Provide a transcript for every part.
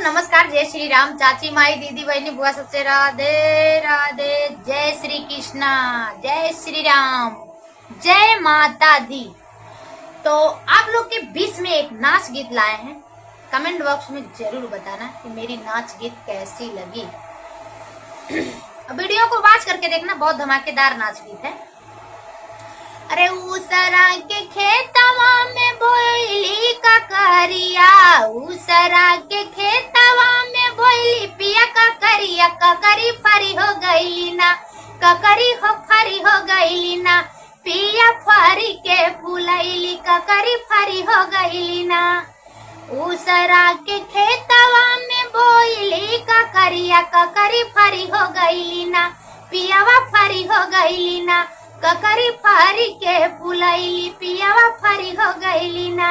नमस्कार, जय श्री राम। चाची माई दीदी बहनी बुआ सबसे राधे राधे। जय श्री कृष्णा, जय श्री राम, जय माता दी। तो आप लोग के बीच में एक नाच गीत लाए हैं। कमेंट बॉक्स में जरूर बताना कि मेरी नाच गीत कैसी लगी। वीडियो को वॉच करके देखना, बहुत धमाकेदार नाच गीत है। अरे उसरा के खेतवा में बोली ककरिया, उसरा के खेतवा में बोली पिया ककरिया, ककरी फरी हो गईली ना, ककरी हो फरी हो गईली ना, पिया फरी के फुलैली, ककरी फरी हो गईली ना। उसरा के खेतवा में बोली ककरिया, ककरी फरी हो गईली ना, पियावा फरी हो गईली ना, ककरी फरी के फुलैली, पियावा फरी हो गईली ना।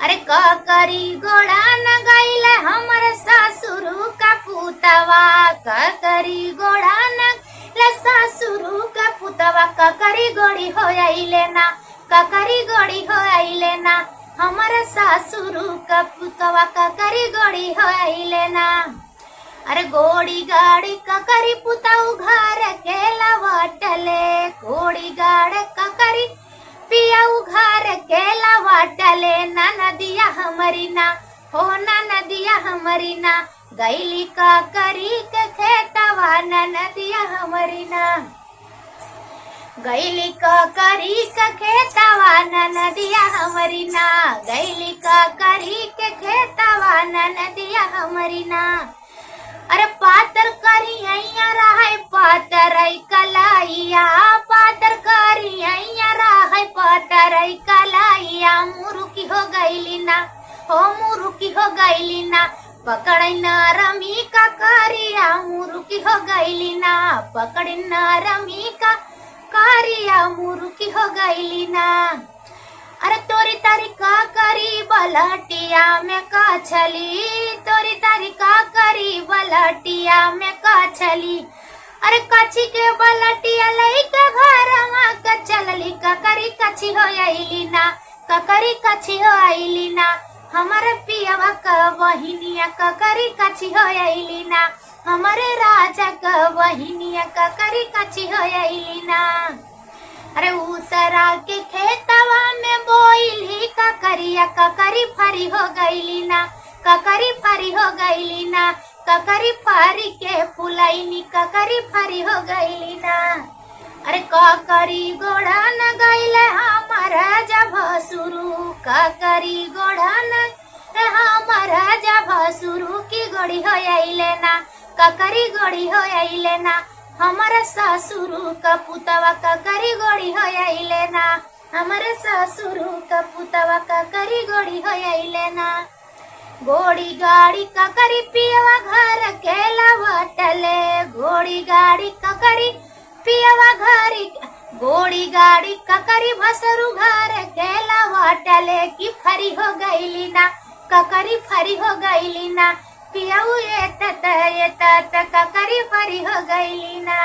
अरे ककरी गोड़ा न गईले हमर सासुरु का पुतवा, ककरी गोड़ा न ले सासुरु का पुतवा, ककरी गोड़ी हो आइले ना, ककरी गोड़ी हो आइले ना, हमर सासुरु का पुतवा, ककरी गोड़ी हो आइले ना। अरे गोड़ी गाड़ी ककरी पुताऊ घर के लवाटले, गोड़ी गाड़ी ककरी पियाऊ घर के लवाटले, ना नदिया हमारी ना हो, ना नदिया हमारी ना, गईली ककरी के खेतवा, ना नदिया हमारी ना, गईली ककरी के खेतवा, ना नदिया हमारी ना, गईली ककरी के खेतवा, ना नदिया हमारी ना। अरे पातर करी अइया रहा पातर कलाइया, पातर करी अइया रहा पातर कलाइया, मुरुकी हो गईली ना हो, मुरुकी हो गईली ना, पकड़ नरमी का करिया, मुरुकी हो गईली ना, पकड़ नरमी का करिया, मुरुकी हो गईली ना। अरे तोरी तारी का करी बलटिया में का छली, तोरी तारी का करी बलटिया में का छली, अरे कची के बलटिया लइका घरवा का चलली, ककरी कची हो आइली ना, ककरी कची हो आइली ना, हमारे पियवा का बहिनिया, ककरी कची हो आइली ना, हमारे राजा का बहिनिया, ककरी कची हो आइली ना। अरे उसरा के खेतवा में बोइली ककरिया, ककरी फरी हो गईली ना, ककरी फरी हो गईली ना, ककरी फरी के फुलैनी, ककरी फरी हो गईली ना। अरे ककरी गोड़ा न गईले हमारा जब शुरू, ककरी गोड़ा न हमारा जब शुरू की गोड़ी हो आइले ना, ककरी गोड़ी हो आइले ना, हमारे सासुरु का पुतवा, ककरी गोड़ी हो आइले ना, हमारे सासुरु का पुतवा, ककरी गोड़ी हो आइले ना। गोड़ी गाड़ी ककरी पियवा घर के लवाटले, गोड़ी गाड़ी ककरी पियवा घरी, गोड़ी गाड़ी ककरी भसरु घर के लवाटले, की फरी हो गईली ना, ककरी फरी हो गईली ना, पियाऊ ये तत ककरी फरी हो गईली ना।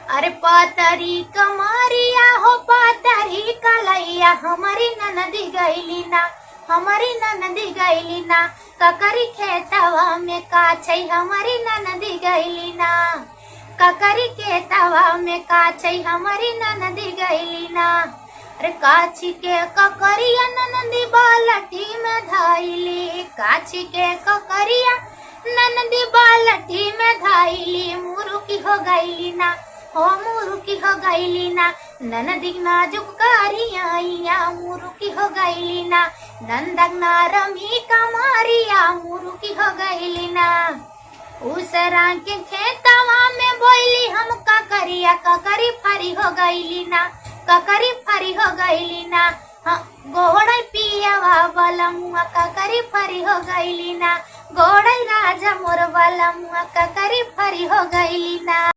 अरे पतरी कमरिया हो, पतरी कलैया, हमारी ननदी गईली ना, हमारी ननदी गईली ना, ककरी खेतवा में काछई, हमारी ननदी गईली ना, ककरी खेतवा में काछई, हमारी ननदी गईली ना। अरे काची के ककरिया ननदी बालटी में धाइली, काची के ककरिया ननदी बालटी में धाइली, मुरुकी हो गईली ना हो, मुरुकी हो गईली ना, ननदी नाजुक करिया, मुरुकी हो गईली ना, नंदक नारमी कमारिया, मुरुकी हो गईली ना। उसरा के खेतवा में बोली हम ककरिया, ककरी फरी हो गईली ना, ककरी फरी हो गईली ना, गोड़ई पियावा बलमुआ, ककरी फरी हो गईली ना, गोड़ई राजा मोर बलमुआ, ककरी फरी हो गईली ना।